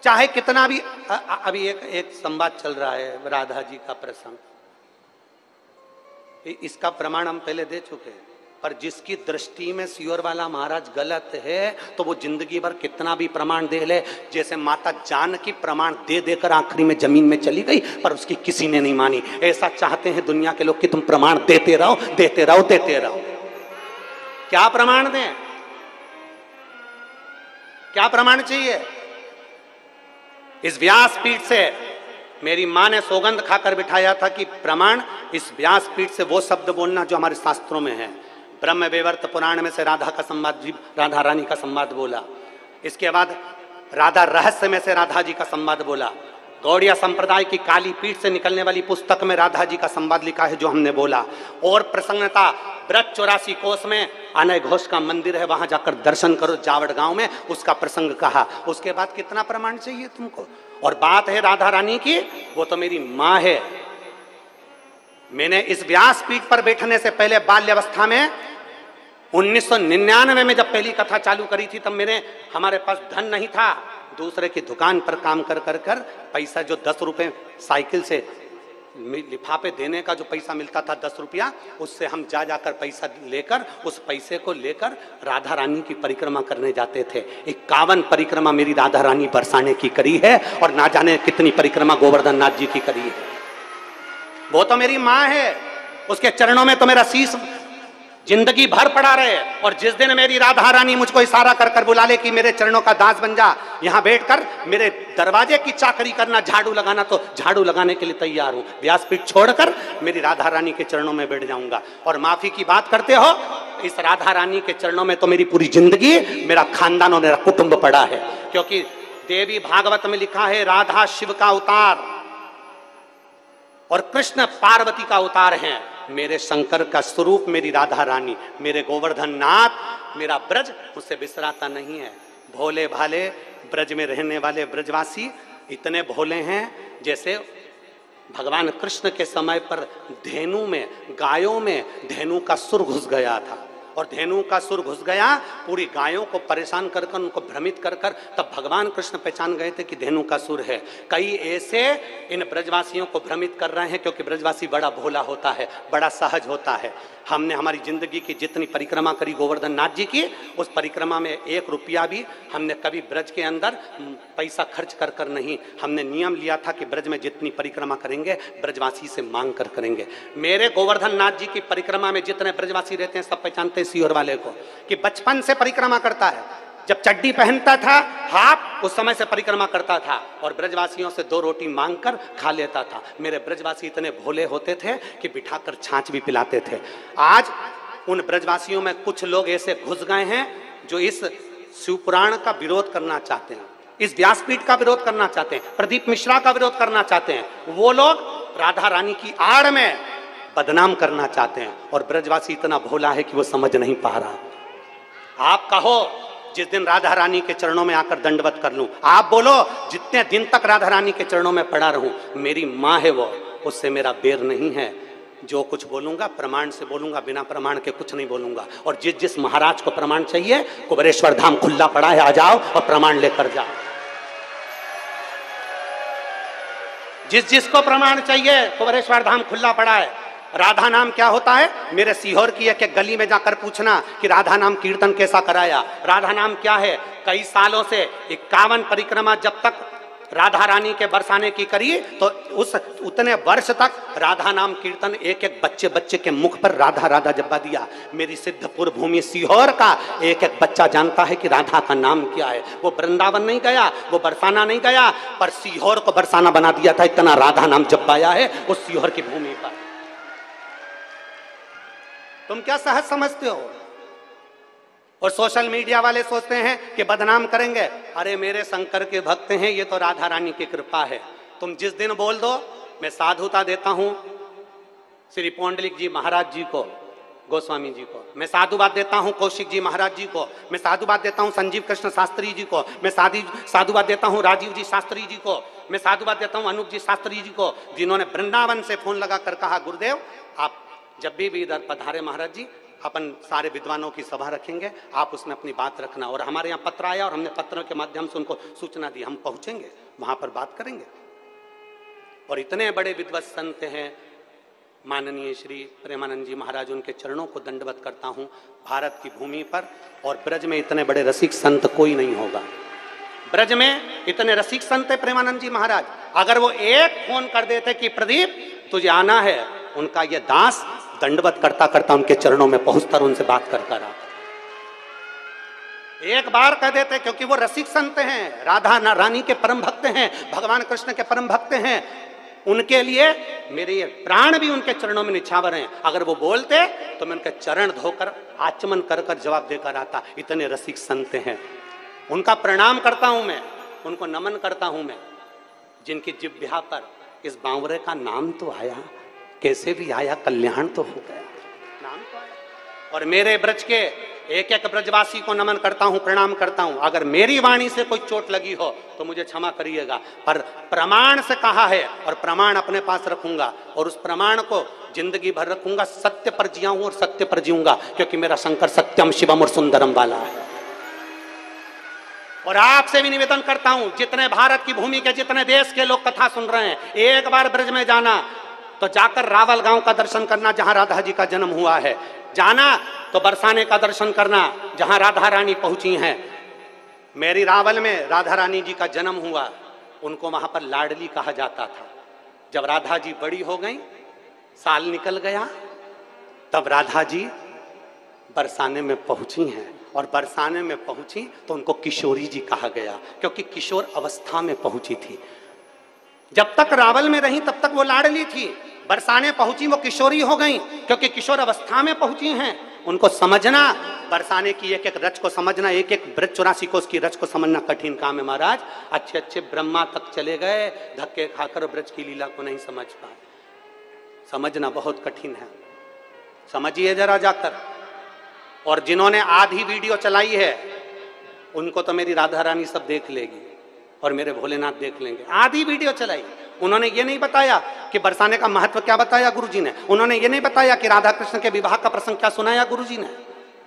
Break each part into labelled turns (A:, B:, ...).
A: चाहे कितना भी अभी एक संवाद चल रहा है राधा जी का प्रसंग, इसका प्रमाण हम पहले दे चुके हैं। पर जिसकी दृष्टि में सियोर वाला महाराज गलत है तो वो जिंदगी भर कितना भी प्रमाण दे ले, जैसे माता जानकी प्रमाण दे देकर आखिरी में जमीन में चली गई पर उसकी किसी ने नहीं मानी। ऐसा चाहते हैं दुनिया के लोग कि तुम प्रमाण देते रहो देते रहो देते रहो। क्या प्रमाण दें, क्या प्रमाण चाहिए? इस व्यासपीठ से मेरी मां ने सौगंध खाकर बिठाया था कि प्रमाण इस व्यासपीठ से वो शब्द बोलना जो हमारे शास्त्रों में है। ब्रह्म वैवर्त पुराण में से राधा का संवाद, राधा रानी का संवाद बोला। इसके बाद राधा रहस्य में से राधा जी का संवाद बोला। गौड़िया संप्रदाय की काली पीठ से निकलने वाली पुस्तक में राधा जी का संवाद लिखा है जो हमने बोला। और प्रसन्नता ब्रज 84 कोस में अनय घोष का मंदिर है, वहां जाकर दर्शन करो जावड़ गांव में, उसका प्रसंग कहा। उसके बाद कितना प्रमाण चाहिए तुमको? और बात है राधा रानी की, वो तो मेरी मां है। मैंने इस व्यासपीठ पर बैठने से पहले बाल्यावस्था में 1999 में जब पहली कथा चालू करी थी तब हमारे पास धन नहीं था। दूसरे की दुकान पर काम कर कर कर पैसा, जो 10 रुपए साइकिल से लिफाफे देने का जो पैसा मिलता था 10 रुपया, उससे हम जा जाकर पैसा लेकर उस पैसे को लेकर राधा रानी की परिक्रमा करने जाते थे। 51 परिक्रमा मेरी राधा रानी बरसाने की करी है और ना जाने कितनी परिक्रमा गोवर्धन नाथ जी की करी है। वो तो मेरी माँ है, उसके चरणों में तो मेरा शीश जिंदगी भर पड़ा रहे। और जिस दिन मेरी राधा रानी मुझको इशारा कर कर बुला ले कि मेरे चरणों का दास बन जा, यहाँ बैठकर मेरे दरवाजे की चाकरी करना, झाड़ू लगाना, तो झाड़ू लगाने के लिए तैयार हूँ। व्यासपीठ छोड़कर मेरी राधा रानी के चरणों में बैठ जाऊंगा। और माफी की बात करते हो, इस राधा रानी के चरणों में तो मेरी पूरी जिंदगी, मेरा खानदान और मेरा कुटुंब पड़ा है। क्योंकि देवी भागवत में लिखा है राधा शिव का अवतार और कृष्ण पार्वती का अवतार है। मेरे शंकर का स्वरूप मेरी राधा रानी, मेरे गोवर्धन नाथ, मेरा ब्रज उससे बिसराता नहीं है। भोले भाले ब्रज में रहने वाले ब्रजवासी इतने भोले हैं जैसे भगवान कृष्ण के समय पर धेनु में, गायों में धेनु का सुर घुस गया था। और धेनु का सुर घुस गया, पूरी गायों को परेशान कर कर, उनको भ्रमित कर कर, तब भगवान कृष्ण पहचान गए थे कि धेनु का सुर है। कई ऐसे इन ब्रजवासियों को भ्रमित कर रहे हैं क्योंकि ब्रजवासी बड़ा भोला होता है, बड़ा सहज होता है। हमने हमारी जिंदगी की जितनी परिक्रमा करी गोवर्धन नाथ जी की, उस परिक्रमा में 1 रुपया भी हमने कभी ब्रज के अंदर पैसा खर्च कर कर नहीं। हमने नियम लिया था कि ब्रज में जितनी परिक्रमा करेंगे ब्रजवासी से मांग कर करेंगे। मेरे गोवर्धन नाथ जी की परिक्रमा में जितने ब्रजवासी रहते हैं सब पहचानते हैं सियोर वाले को कि बचपन से परिक्रमा करता है। जब चड्डी पहनता था हाफ, उस समय से परिक्रमा करता था और ब्रजवासियों से 2 रोटी मांग कर खा लेता था। मेरे ब्रजवासी इतने भोले होते थे कि बिठाकर छाछ भी पिलाते थे। आज उन ब्रजवासियों में कुछ लोग ऐसे घुस गए हैं जो इस शिवपुराण का विरोध करना चाहते हैं, इस व्यासपीठ का विरोध करना चाहते हैं, प्रदीप मिश्रा का विरोध करना चाहते हैं। वो लोग राधा रानी की आड़ में बदनाम करना चाहते हैं और ब्रजवासी इतना भोला है कि वो समझ नहीं पा रहा। आप कहो जिस दिन राधा रानी के चरणों में आकर दंडवत कर लूं, आप बोलो जितने दिन तक राधा रानी के चरणों में पड़ा रहूं, मेरी माँ है वो, उससे मेरा बेर नहीं है। जो कुछ बोलूंगा प्रमाण से बोलूंगा, बिना प्रमाण के कुछ नहीं बोलूंगा। और जिस जिस महाराज को प्रमाण चाहिए, कुबेरेश्वर धाम खुला पड़ा है, आ जाओ और प्रमाण लेकर जाओ। जिस जिसको प्रमाण चाहिए, कुबेरेश्वर धाम खुला पड़ा है। राधा नाम क्या होता है? मेरे सीहोर की एक गली में जाकर पूछना कि राधा नाम कीर्तन कैसा कराया। राधा नाम क्या है? कई सालों से 51 परिक्रमा जब तक राधा रानी के बरसाने की करी, तो उतने वर्ष तक राधा नाम कीर्तन एक एक बच्चे बच्चे के मुख पर राधा राधा जब्बा दिया। मेरी सिद्धपुर भूमि सीहोर का एक एक बच्चा जानता है कि राधा का नाम क्या है। वो वृंदावन नहीं गया, वो बरसाना नहीं गया, पर सीहोर को बरसाना बना दिया था। इतना राधा नाम जब्बाया है उस सीहोर की भूमि पर। तुम क्या सहज समझते हो? और सोशल मीडिया वाले सोचते हैं कि बदनाम करेंगे। अरे मेरे शंकर के भक्त हैं, ये तो राधा रानी की कृपा है। तुम जिस दिन बोल दो, मैं साधुता देता हूं श्री पौंडलिक जी महाराज जी को, गोस्वामी जी को, मैं साधुवाद देता हूं कौशिक जी महाराज जी को, मैं साधुवाद देता हूं संजीव कृष्ण शास्त्री जी को, मैं साधुवाद देता हूं राजीव जी शास्त्री जी को, मैं साधुवाद देता हूं अनूप जी शास्त्री जी को, जिन्होंने वृंदावन से फोन लगा कर कहा गुरुदेव आप जब भी इधर पधारे महाराज जी, अपन सारे विद्वानों की सभा रखेंगे, आप उसमें अपनी बात रखना। और हमारे यहाँ पत्र आया और हमने पत्रों के माध्यम से उनको सूचना दी, हम पहुंचेंगे वहां पर बात करेंगे। और इतने बड़े विद्वत संत हैं माननीय श्री प्रेमानंद जी महाराज, उनके चरणों को दंडवत करता हूं। भारत की भूमि पर और ब्रज में इतने बड़े रसिक संत कोई नहीं होगा। ब्रज में इतने रसिक संत है प्रेमानंद जी महाराज, अगर वो एक फोन कर देते कि प्रदीप तुझे आना है, उनका ये दास दंडवत करता करता उनके चरणों में पहुंचता, उनसे बात करता रहा। एक बार कह देते, क्योंकि वो रसिक संत हैं, राधा रानी के परम भक्त हैं, भगवान कृष्ण के परम भक्त हैं। उनके लिए मेरे ये प्राण भी उनके चरणों में निछावर हैं। अगर वो बोलते तो मैं उनके चरण धोकर आचमन कर कर जवाब देकर आता। इतने रसिक संत हैं, उनका प्रणाम करता हूं मैं, उनको नमन करता हूं मैं, जिनकी जिह्वा पर इस बावरे का नाम तो आया, कैसे भी आया, कल्याण तो हो गया, नाम तो आया। और मेरे ब्रज के एक एक ब्रजवासी को नमन करता हूं, प्रणाम करता हूं। अगर मेरी वाणी से कोई चोट लगी हो तो मुझे क्षमा करिएगा, पर प्रमाण से कहा है और प्रमाण अपने पास रखूंगा और उस प्रमाण को जिंदगी भर रखूंगा। सत्य पर जिया हूं और सत्य पर जीऊंगा, क्योंकि मेरा शंकर सत्यम शिवम और सुंदरम वाला है। और आपसे भी निवेदन करता हूं, जितने भारत की भूमि के जितने देश के लोग कथा सुन रहे हैं, एक बार ब्रज में जाना तो जाकर रावल गांव का दर्शन करना, जहां राधा जी का जन्म हुआ है। जाना तो बरसाने का दर्शन करना, जहां राधा रानी पहुंची हैं। मेरी रावल में राधा रानी जी का जन्म हुआ, उनको वहां पर लाडली कहा जाता था। जब राधा जी बड़ी हो गई, साल निकल गया, तब राधा जी बरसाने में पहुंची हैं। और बरसाने में पहुंची तो उनको किशोरी जी कहा गया, क्योंकि किशोर अवस्था में पहुंची थी। जब तक रावल में रही तब तक वो लाडली थी, बरसाने पहुंची वो किशोरी हो गई, क्योंकि किशोर अवस्था में पहुंची हैं। उनको समझना, बरसाने की एक एक रच को समझना, एक एक ब्रज 84 कोस की रच को समझना कठिन काम है महाराज। अच्छे अच्छे ब्रह्मा तक चले गए, धक्के खाकर ब्रज की लीला को नहीं समझ पाए। समझना बहुत कठिन है, समझिए जरा जाकर। और जिन्होंने आधी वीडियो चलाई है उनको तो मेरी राधा रानी सब देख लेगी और मेरे भोलेनाथ देख लेंगे। आधी वीडियो चलाई, उन्होंने ये नहीं बताया कि बरसाने का महत्व क्या बताया गुरुजी ने, उन्होंने ये नहीं बताया कि राधा कृष्ण के विवाह का प्रसंग क्या सुनाया गुरुजी ने,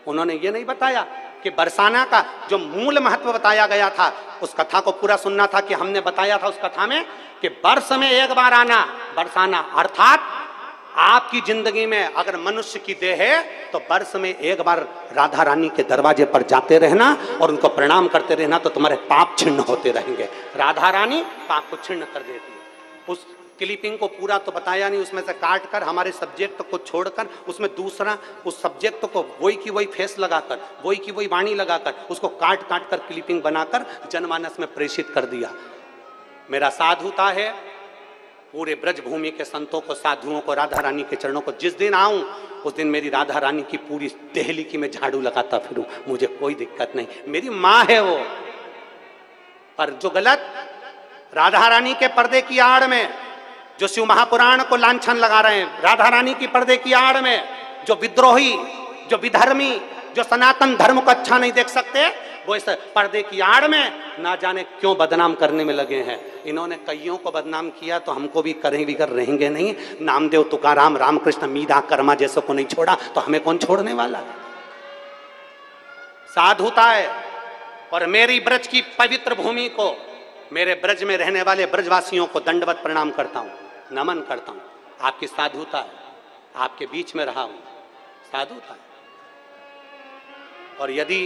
A: उन्होंने ये नहीं बताया कि बरसाना का जो मूल महत्व बताया गया था, उस कथा को पूरा सुनना था। कि हमने बताया था उस कथा में कि वर्ष में एक बार आना बरसाना, अर्थात आपकी जिंदगी में अगर मनुष्य की देह है तो वर्ष में एक बार राधा रानी के दरवाजे पर जाते रहना और उनको प्रणाम करते रहना, तो तुम्हारे पाप छिन्न होते रहेंगे। राधा रानी पाप को छिन्न कर देती है। उस क्लिपिंग को पूरा तो बताया नहीं, उसमें से काट कर हमारे सब्जेक्ट को छोड़कर उसमें दूसरा उस सब्जेक्ट को वही की वही फेस लगाकर, वही की वही वाणी लगाकर, उसको काट काट कर क्लिपिंग बनाकर जनमानस में प्रेषित कर दिया। मेरा साधुता है पूरे ब्रज भूमि के संतों को, साधुओं को, राधा रानी के चरणों को, जिस दिन आऊं उस दिन मेरी राधा रानी की पूरी देहली की मैं झाड़ू लगाता फिरूं, मुझे कोई दिक्कत नहीं, मेरी माँ है वो। पर जो गलत राधा रानी के पर्दे की आड़ में जो शिव महापुराण को लांछन लगा रहे हैं, राधा रानी की पर्दे की आड़ में जो विद्रोही, जो विधर्मी, जो सनातन धर्म को अच्छा नहीं देख सकते, वो इस पर्दे की आड़ में ना जाने क्यों बदनाम करने में लगे हैं। इन्होंने कईयों को बदनाम किया तो हमको भी करें भी कर रहेंगे नहीं। नामदेव, तुकाराम, रामकृष्ण, मीरा, कर्मा जैसों को नहीं छोड़ा तो हमें कौन छोड़ने वाला। साधुता है। और मेरी ब्रज की पवित्र भूमि को, मेरे ब्रज में रहने वाले ब्रजवासियों को दंडवत प्रणाम करता हूं, नमन करता हूं। आपकी साधुता है, आपके बीच में रहा हूं, साधुता है। और यदि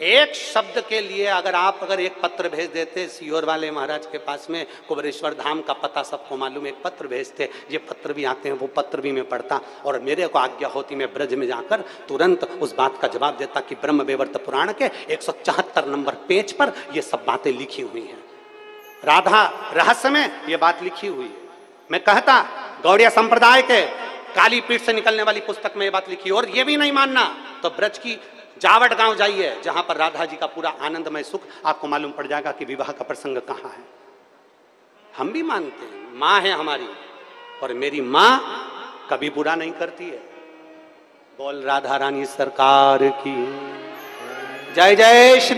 A: एक शब्द के लिए अगर एक पत्र भेज देते सीहोर वाले महाराज के पास में, कुबरेश्वर धाम का पता सबको मालूम, एक पत्र भेजते, ये पत्र भी आते हैं, वो पत्र भी मैं पढ़ता और मेरे को आज्ञा होती मैं ब्रज में जाकर तुरंत उस बात का जवाब देता कि ब्रह्म वैवर्त पुराण के 174 नंबर पेज पर ये सब बातें लिखी हुई हैं। राधा रहस्य में ये बात लिखी हुई है। मैं कहता गौड़िया संप्रदाय के काली पीठ से निकलने वाली पुस्तक में ये बात लिखी। और ये भी नहीं मानना तो ब्रज की जावट गांव जाइए, जहां पर राधा जी का पूरा आनंदमय सुख आपको मालूम पड़ जाएगा कि विवाह का प्रसंग कहाँ है। हम भी मानते हैं, माँ है हमारी, और मेरी माँ कभी बुरा नहीं करती है। बोल राधा रानी सरकार की जय। जय श्री